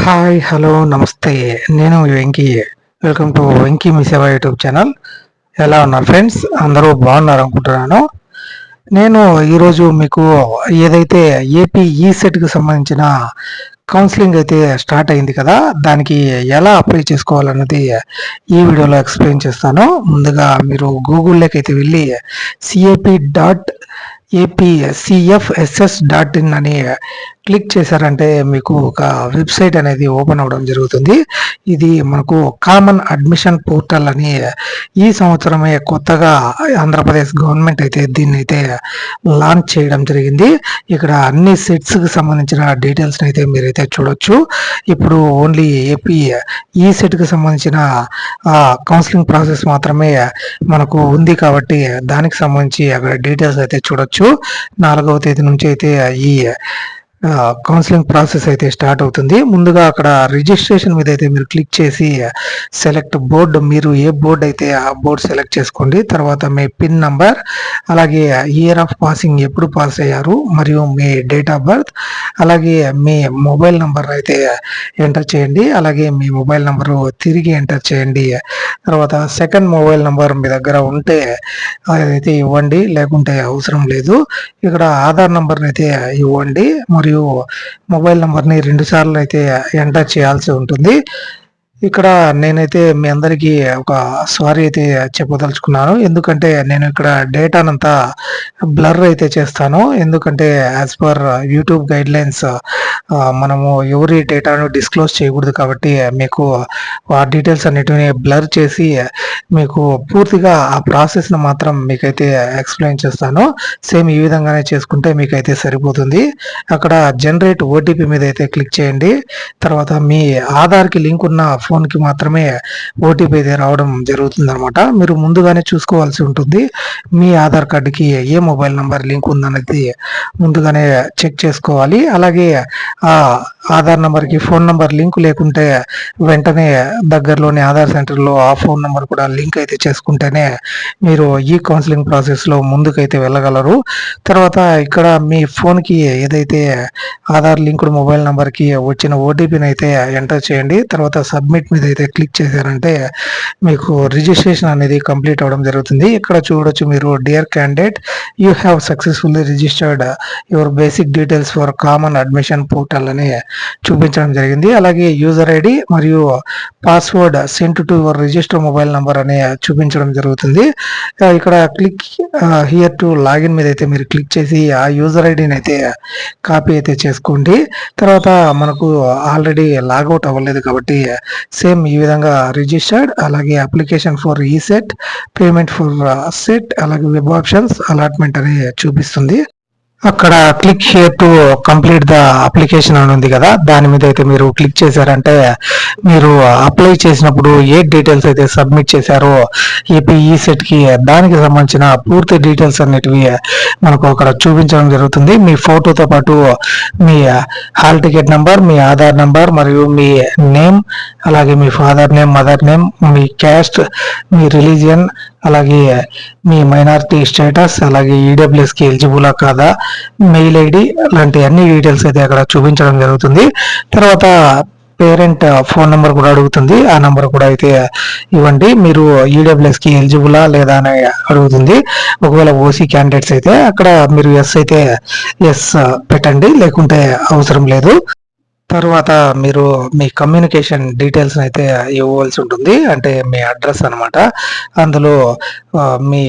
Hi, hello, నమస్తే. నేను Venky. Welcome to Venky మీ సేవ యూట్యూబ్ ఛానల్. ఎలా ఉన్నారు ఫ్రెండ్స్? అందరూ బాగున్నారు అనుకుంటున్నాను. నేను ఈరోజు మీకు ఏదైతే ఏపీ ఈసెట్కి సంబంధించిన కౌన్సిలింగ్ అయితే స్టార్ట్ అయింది కదా, దానికి ఎలా అప్లై చేసుకోవాలన్నది ఈ వీడియోలో ఎక్స్ప్లెయిన్ చేస్తాను. ముందుగా మీరు గూగుల్లోకి అయితే వెళ్ళి CAP.APCFSS.in అని క్లిక్ చేశారంటే మీకు ఒక వెబ్సైట్ అనేది ఓపెన్ అవ్వడం జరుగుతుంది. ఇది మనకు కామన్ అడ్మిషన్ పోర్టల్ అని ఈ సంవత్సరమే కొత్తగా ఆంధ్రప్రదేశ్ గవర్నమెంట్ అయితే దీన్ని అయితే లాంచ్ చేయడం జరిగింది. ఇక్కడ అన్ని సెట్స్కి సంబంధించిన డీటెయిల్స్ అయితే మీరైతే చూడొచ్చు. ఇప్పుడు ఓన్లీ ఏపీ ఈ సెట్కి సంబంధించిన కౌన్సిలింగ్ ప్రాసెస్ మాత్రమే మనకు ఉంది కాబట్టి దానికి సంబంధించి అక్కడ డీటెయిల్స్ అయితే చూడొచ్చు. 4వ తేదీ నుంచి అయితే ఈ కౌన్సిలింగ్ ప్రాసెస్ అయితే స్టార్ట్ అవుతుంది. ముందుగా అక్కడ రిజిస్ట్రేషన్ మీద అయితే మీరు క్లిక్ చేసి సెలెక్ట్ బోర్డు, మీరు ఏ బోర్డు అయితే ఆ బోర్డు సెలెక్ట్ చేసుకోండి. తర్వాత మీ పిన్ నంబర్, అలాగే ఇయర్ ఆఫ్ పాసింగ్, ఎప్పుడు పాస్ అయ్యారు, మరియు మీ డేట్ ఆఫ్ బర్త్, అలాగే మీ మొబైల్ నంబర్ అయితే ఎంటర్ చేయండి. అలాగే మీ మొబైల్ నంబరు తిరిగి ఎంటర్ చేయండి. తర్వాత సెకండ్ మొబైల్ నంబర్ మీ దగ్గర ఉంటే అదైతే ఇవ్వండి, లేకుంటే అవసరం లేదు. ఇక్కడ ఆధార్ నంబర్ని అయితే ఇవ్వండి, మరియు మొబైల్ నంబర్ని 2 సార్లు అయితే ఎంటర్ చేయాల్సి ఉంటుంది. ఇక్కడ నేనైతే మీ అందరికీ ఒక సారీ అయితే చెప్పదలుచుకున్నాను. ఎందుకంటే నేను ఇక్కడ డేటానంతా బ్లర్ అయితే చేస్తాను. ఎందుకంటే as per YouTube guide lines మనము ఎవరి డేటాను డిస్క్లోజ్ చేయకూడదు కాబట్టి మీకు ఆ డీటెయిల్స్ అన్నిటిని బ్లర్ చేసి మీకు పూర్తిగా ఆ ప్రాసెస్ను మాత్రం మీకైతే ఎక్స్ప్లెయిన్ చేస్తాను. సేమ్ ఈ విధంగానే చేసుకుంటే మీకైతే సరిపోతుంది. అక్కడ జనరేట్ ఓటీపీ మీద అయితే క్లిక్ చేయండి. తర్వాత మీ ఆధార్కి లింక్ ఉన్న ఫోన్కి మాత్రమే ఓటీపీ అయితే రావడం జరుగుతుంది అనమాట. మీరు ముందుగానే చూసుకోవాల్సి ఉంటుంది. మీ ఆధార్ కార్డుకి ఏ మొబైల్ నంబర్ లింక్ ఉందనేది ముందుగానే చెక్ చేసుకోవాలి. అలాగే ఆ ఆధార్ నంబర్కి ఫోన్ నంబర్ లింక్ లేకుంటే వెంటనే దగ్గరలోని ఆధార్ సెంటర్లో ఆ ఫోన్ నంబర్ కూడా లింక్ అయితే చేసుకుంటేనే మీరు ఈ కౌన్సిలింగ్ ప్రాసెస్లో ముందుకైతే వెళ్ళగలరు. తర్వాత ఇక్కడ మీ ఫోన్కి ఏదైతే ఆధార్ లింక్డ్ మొబైల్ నంబర్కి వచ్చిన ఓటీపీని అయితే ఎంటర్ చేయండి. తర్వాత సబ్మిట్ మీద అయితే క్లిక్ చేశారంటే మీకు రిజిస్ట్రేషన్ అనేది కంప్లీట్ అవ్వడం జరుగుతుంది. ఇక్కడ చూడొచ్చు మీరు, dear candidate, you have successfully registered your basic details for common admission portal అని చూపించడం జరిగింది. అలాగే యూజర్ ఐడి మరియు password sent to your register mobile number అని చూపించడం జరుగుతుంది. ఇక్కడ క్లిక్ హియర్ టు లాగిన్ మీద అయితే మీరు క్లిక్ చేసి ఆ యూజర్ ఐడిని అయితే కాపీ అయితే చేసుకోండి. తర్వాత మనకు ఆల్రెడీ లాగౌట్ అవ్వలేదు కాబట్టి సేమ్ ఈ విధంగా రిజిస్టర్డ్, అలాగే అప్లికేషన్ ఫర్ ఈ సెట్, పేమెంట్ ఫర్ సెట్, అలాగే వెబ్ ఆప్షన్స్, అలాట్మెంట్ అని చూపిస్తుంది. అక్కడ click here to complete the application అని ఉంది కదా, దాని మీద అయితే మీరు క్లిక్ చేశారంటే మీరు అప్లై చేసినప్పుడు ఏ డీటెయిల్స్ అయితే సబ్మిట్ చేశారో ఏపీ ఈ సెట్కి దానికి సంబంధించిన పూర్తి డీటెయిల్స్ అన్నిటివి మనకు అక్కడ చూపించడం జరుగుతుంది. మీ ఫోటోతో పాటు మీ హాల్ టికెట్ నెంబర్, మీ ఆధార్ నెంబర్, మరియు మీ నేమ్, అలాగే మీ ఫాదర్ నేమ్, మదర్ నేమ్, మీ క్యాస్ట్, మీ రిలీజియన్, అలాగే మీ మైనారిటీ స్టేటస్, అలాగే ఈడబ్ల్యూఎస్కి ఎలిజిబులా కాదా, మెయిల్ ఐడి లాంటి అన్ని డీటెయిల్స్ అయితే అక్కడ చూపించడం జరుగుతుంది. తర్వాత పేరెంట్ ఫోన్ నెంబర్ కూడా అడుగుతుంది, ఆ నెంబర్ కూడా అయితే ఇవ్వండి. మీరు ఈడబ్ల్యూఎస్కి ఎలిజిబులా లేదా అని అడుగుతుంది. ఒకవేళ ఓసీ క్యాండిడేట్స్ అయితే అక్కడ మీరు ఎస్ అయితే ఎస్ పెట్టండి, లేకుంటే అవసరం లేదు. తర్వాత మీరు మీ కమ్యూనికేషన్ డీటెయిల్స్ అయితే ఇవ్వవలసి ఉంటుంది, అంటే మీ అడ్రస్ అనమాట. అందులో మీ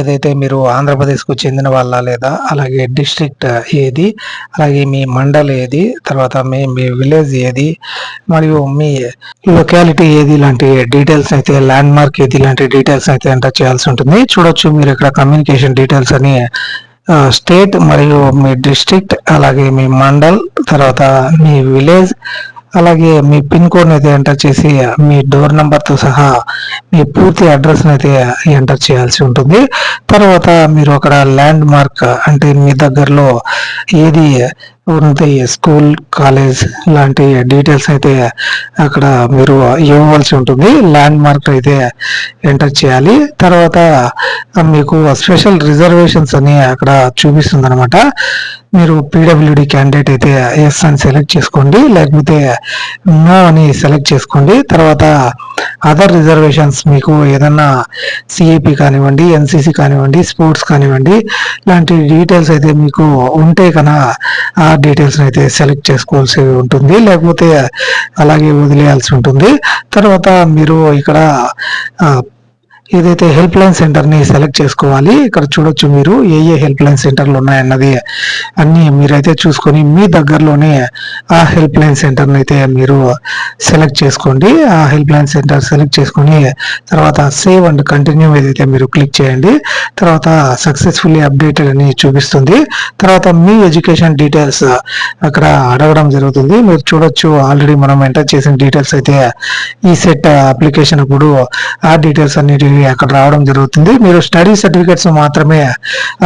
ఏదైతే మీరు ఆంధ్రప్రదేశ్కు చెందిన వాళ్ళ లేదా, అలాగే డిస్ట్రిక్ట్ ఏది, అలాగే మీ మండల్ ఏది, తర్వాత మీ విలేజ్ ఏది, మరియు మీ లొకాలిటీ ఏది లాంటి డీటెయిల్స్ అయితే, ల్యాండ్ మార్క్ ఏది లాంటి డీటెయిల్స్ అయితే ఎంటర్ చేయాల్సి ఉంటుంది. చూడొచ్చు మీరు ఇక్కడ కమ్యూనికేషన్ డీటెయిల్స్ అని స్టేట్ మరియు మీ డిస్ట్రిక్ట్, అలాగే మీ మండల్, తర్వాత మీ విలేజ్, అలాగే మీ పిన్ కోడ్ అయితే ఎంటర్ చేసి మీ డోర్ నెంబర్తో సహా మీ పూర్తి అడ్రస్ అయితే ఎంటర్ చేయాల్సి ఉంటుంది. తర్వాత మీరు అక్కడ ల్యాండ్ మార్క్ అంటే మీ దగ్గరలో ఏది ఉంటాయి. స్కూల్, కాలేజ్ లాంటి డీటెయిల్స్ అయితే అక్కడ మీరు ఇవ్వవలసి ఉంటుంది. ల్యాండ్ మార్క్ అయితే ఎంటర్ చేయాలి. తర్వాత మీకు స్పెషల్ రిజర్వేషన్స్ అని అక్కడ చూపిస్తుంది అనమాట. మీరు పీడబ్ల్యూడి క్యాండిడేట్ అయితే ఎస్ అని సెలెక్ట్ చేసుకోండి, లేకపోతే నో అని సెలెక్ట్ చేసుకోండి. తర్వాత అదర్ రిజర్వేషన్స్ మీకు ఏదన్నా సిఏపి కానివ్వండి, ఎన్సిసి కానివ్వండి, స్పోర్ట్స్ కానివ్వండి, ఇలాంటి డీటెయిల్స్ అయితే మీకు ఉంటే కన్నా ఆ డీటెయిల్స్ అయితే సెలెక్ట్ చేసుకోవాల్సి ఉంటుంది, లేకపోతే అలాగే వదిలేయాల్సి ఉంటుంది. తర్వాత మీరు ఇక్కడ ఏదైతే హెల్ప్ లైన్ సెంటర్ని సెలెక్ట్ చేసుకోవాలి. ఇక్కడ చూడొచ్చు మీరు ఏ హెల్ప్ లైన్ సెంటర్లు ఉన్నాయన్నది అన్ని మీరైతే చూసుకొని మీ దగ్గరలోనే ఆ హెల్ప్ లైన్ సెంటర్ని అయితే మీరు సెలెక్ట్ చేసుకోండి. ఆ హెల్ప్ లైన్ సెంటర్ సెలెక్ట్ చేసుకొని తర్వాత సేవ్ అండ్ కంటిన్యూ ఏదైతే మీరు క్లిక్ చేయండి. తర్వాత సక్సెస్ఫుల్లీ అప్డేటెడ్ అని చూపిస్తుంది. తర్వాత మీ ఎడ్యుకేషన్ డీటెయిల్స్ అక్కడ అడగడం జరుగుతుంది. మీరు చూడొచ్చు ఆల్రెడీ మనం ఎంటర్ చేసిన డీటెయిల్స్ అయితే ఈ సెట్ అప్లికేషన్ అప్పుడు ఆ డీటెయిల్స్ అన్నిటి అక్కడ రావడం జరుగుతుంది. మీరు స్టడీ సర్టిఫికేట్స్ మాత్రమే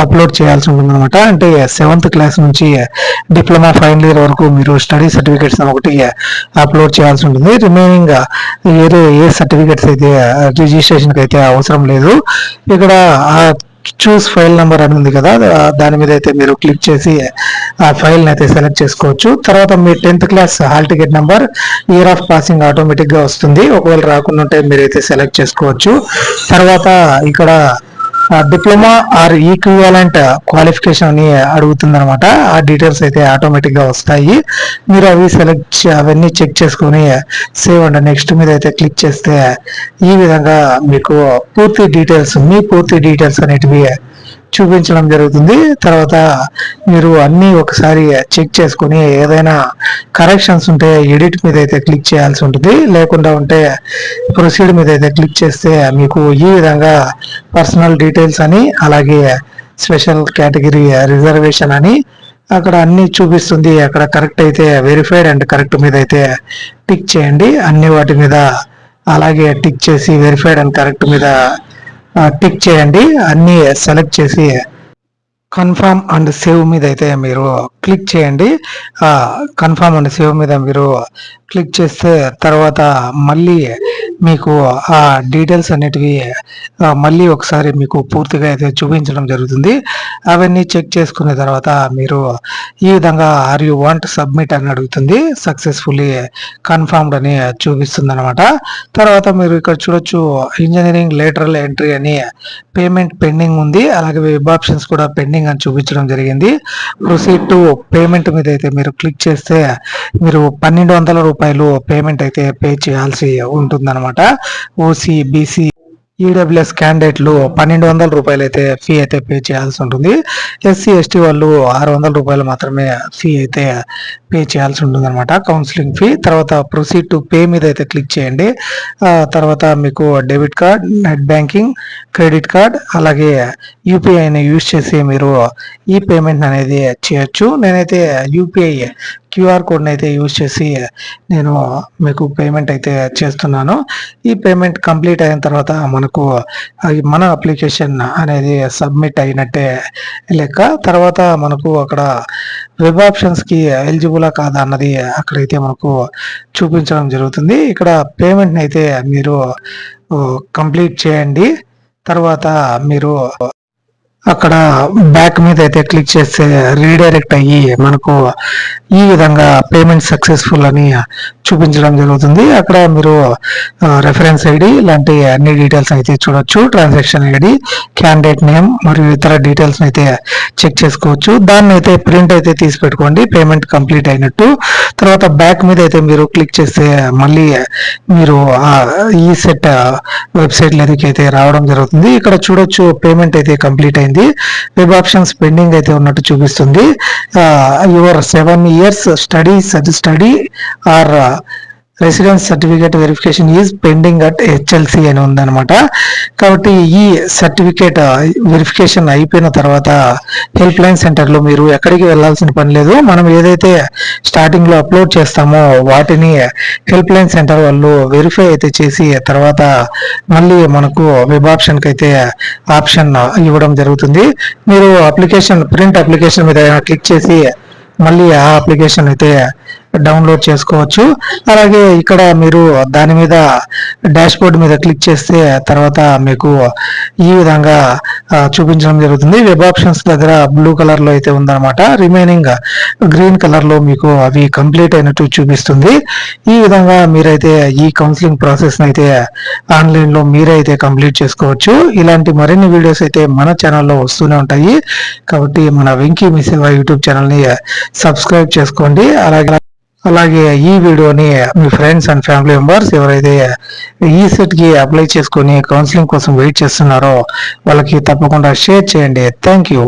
అప్లోడ్ చేయాల్సి ఉంటుంది అనమాట. అంటే 7th క్లాస్ నుంచి డిప్లొమా ఫైనల్ ఇయర్ వరకు మీరు స్టడీ సర్టిఫికేట్స్ ఒకటి అప్లోడ్ చేయాల్సి ఉంటుంది. రిమైనింగ్ ఏ సర్టిఫికేట్స్ అయితే రిజిస్ట్రేషన్ అయితే అవసరం లేదు. ఇక్కడ చూస్ ఫైల్ నెంబర్ అని ఉంది కదా, దాని మీద అయితే మీరు క్లిక్ చేసి ఆ ఫైల్ అయితే సెలెక్ట్ చేసుకోవచ్చు. తర్వాత మీ 10th class hall ticket number, year of passing automatic గా వస్తుంది. ఒకవేళ రాకుండా ఉంటే మీరైతే సెలెక్ట్ చేసుకోవచ్చు. తర్వాత ఇక్కడ డిప్లొమా ఆర్ ఈక్వివాలెంట్ క్వాలిఫికేషన్ అని అడుగుతుంది అనమాట. ఆ డీటెయిల్స్ అయితే ఆటోమేటిక్ గా వస్తాయి. మీరు అవన్నీ చెక్ చేసుకొని సేవ్ అండ్ నెక్స్ట్ మీద అయితే క్లిక్ చేస్తే ఈ విధంగా మీకు మీ పూర్తి డీటెయిల్స్ అనేటివి చూపించడం జరుగుతుంది. తర్వాత మీరు అన్ని ఒకసారి చెక్ చేసుకుని ఏదైనా కరెక్షన్స్ ఉంటే ఎడిట్ మీద అయితే క్లిక్ చేయాల్సి ఉంటుంది. లేకుండా ఉంటే ప్రొసీడ్ మీద అయితే క్లిక్ చేస్తే మీకు ఈ విధంగా పర్సనల్ డీటెయిల్స్ అని, అలాగే స్పెషల్ కేటగిరీ రిజర్వేషన్ అని అక్కడ అన్ని చూపిస్తుంది. అక్కడ కరెక్ట్ అయితే వెరిఫైడ్ అండ్ కరెక్ట్ మీద అయితే టిక్ చేయండి. అన్ని వాటి మీద అలాగే టిక్ చేసి వెరిఫైడ్ అండ్ కరెక్ట్ మీద టిక్ చేయండి. అన్ని సెలెక్ట్ చేసి కన్ఫర్మ్ అండ్ సేవ్ మీద అయితే మీరు క్లిక్ చేయండి. కన్ఫర్మ్ అండ్ సేవ్ మీద మీరు క్లిక్ చేస్తే తర్వాత మళ్ళీ మీకు ఆ డీటెయిల్స్ అనేటివి మళ్ళీ ఒకసారి మీకు పూర్తిగా అయితే చూపించడం జరుగుతుంది. అవన్నీ చెక్ చేసుకున్న తర్వాత మీరు ఈ విధంగా ఆర్ యు వాంట్ సబ్మిట్ అని అడుగుతుంది. సక్సెస్ఫుల్లీ కన్ఫర్మ్డ్ అని చూపిస్తుంది అనమాట. తర్వాత మీరు ఇక్కడ చూడొచ్చు ఇంజనీరింగ్ లేటరల్ ఎంట్రీ అని పేమెంట్ పెండింగ్ ఉంది, అలాగే వెబ్ ఆప్షన్స్ కూడా పెండింగ్ అని చూపించడం జరిగింది. ప్రొసీడ్ టు పేమెంట్ మీద అయితే మీరు క్లిక్ చేస్తే మీరు 1200 రూపాయలు పేమెంట్ అయితే పే చేయాల్సి ఉంటుందన్నమాట. ఓసీ, బీసీ, ఈడబ్ల్యూఎస్ క్యాండిడేట్లు 1200 రూపాయలు అయితే ఫీ అయితే పే చేయాల్సి ఉంటుంది. ఎస్సీ, ఎస్టీ వాళ్ళు 600 రూపాయలు మాత్రమే ఫీ అయితే పే చేయాల్సి ఉంటుంది అనమాట, కౌన్సిలింగ్ ఫీ. తర్వాత ప్రొసీడ్ టు పే మీద అయితే క్లిక్ చేయండి. తర్వాత మీకు debit card, net banking, credit card, అలాగే యూపీఐని యూజ్ చేసి మీరు ఈ పేమెంట్ అనేది చేయొచ్చు. నేనైతే యూపీఐ క్యూఆర్ కోడ్ని అయితే యూజ్ చేసి నేను మీకు పేమెంట్ అయితే చేస్తున్నాను. ఈ పేమెంట్ కంప్లీట్ అయిన తర్వాత మనకు మన అప్లికేషన్ అనేది సబ్మిట్ అయినట్టే లెక్క. తర్వాత మనకు అక్కడ వెబ్ ఆప్షన్స్కి ఎలిజిబులా కాదా అన్నది అక్కడైతే మనకు చూపించడం జరుగుతుంది. ఇక్కడ పేమెంట్ని అయితే మీరు కంప్లీట్ చేయండి. తర్వాత మీరు అక్కడ బ్యాక్ మీద అయితే క్లిక్ చేస్తే రీడైరెక్ట్ అయ్యి మనకు ఈ విధంగా పేమెంట్ సక్సెస్ఫుల్ అని చూపించడం జరుగుతుంది. అక్కడ మీరు రెఫరెన్స్ ఐడి ఇలాంటి అన్ని డీటెయిల్స్ అయితే చూడొచ్చు. ట్రాన్సాక్షన్ ఐడి, క్యాండిడేట్ నేమ్ మరియు ఇతర డీటెయిల్స్ అయితే చెక్ చేసుకోవచ్చు. దాన్ని అయితే ప్రింట్ అయితే తీసి పెట్టుకోండి పేమెంట్ కంప్లీట్ అయినట్టు. తర్వాత బ్యాక్ మీద అయితే మీరు క్లిక్ చేస్తే మళ్ళీ మీరు ఈ సెట్ వెబ్సైట్ లెరికి అయితే రావడం జరుగుతుంది. ఇక్కడ చూడొచ్చు పేమెంట్ అయితే కంప్లీట్ అయింది. వెబ్ ఆప్షన్స్ పెండింగ్ అయితే ఉన్నట్టు చూపిస్తుంది. Your 7 years study or residence certificate verification is pending at HLC అని ఉందన్నమాట. కాబట్టి ఈ సర్టిఫికేట్ వెరిఫికేషన్ అయిపోయిన తర్వాత హెల్ప్ లైన్ సెంటర్లో మీరు ఎక్కడికి వెళ్ళాల్సిన పని లేదు. మనం ఏదైతే స్టార్టింగ్లో అప్లోడ్ చేస్తామో వాటిని హెల్ప్ లైన్ సెంటర్ వాళ్ళు వెరిఫై అయితే చేసి తర్వాత మళ్ళీ మనకు వెబ్ ఆప్షన్కి అయితే ఆప్షన్ ఇవ్వడం జరుగుతుంది. మీరు ప్రింట్ అప్లికేషన్ మీద క్లిక్ చేసి మళ్ళీ ఆ అప్లికేషన్ అయితే డౌన్లోడ్ చేసుకోవచ్చు. అలాగే ఇక్కడ మీరు దాని మీద డాష్ బోర్డ్ మీద క్లిక్ చేస్తే తర్వాత మీకు ఈ విధంగా చూపించడం జరుగుతుంది. వెబ్ ఆప్షన్స్ దగ్గర బ్లూ కలర్ లో అయితే ఉందన్నమాట. రిమైనింగ్ గ్రీన్ కలర్ లో మీకు అవి కంప్లీట్ అయినట్టు చూపిస్తుంది. ఈ విధంగా మీరైతే ఈ కౌన్సిలింగ్ ప్రాసెస్ అయితే ఆన్లైన్ లో మీరే అయితే కంప్లీట్ చేసుకోవచ్చు. ఇలాంటి మరిన్ని వీడియోస్ అయితే మన ఛానల్లో వస్తూనే ఉంటాయి. కాబట్టి మన వెంకీ మీ సేవ యూట్యూబ్ ఛానల్ ని సబ్స్క్రైబ్ చేసుకోండి. అలాగే ఈ వీడియోని మీ ఫ్రెండ్స్ అండ్ ఫ్యామిలీ మెంబర్స్ ఎవరైతే ఈ సెట్ కి అప్లై చేసుకొని కౌన్సిలింగ్ కోసం వెయిట్ చేస్తున్నారో వాళ్ళకి తప్పకుండా షేర్ చేయండి. Thank you.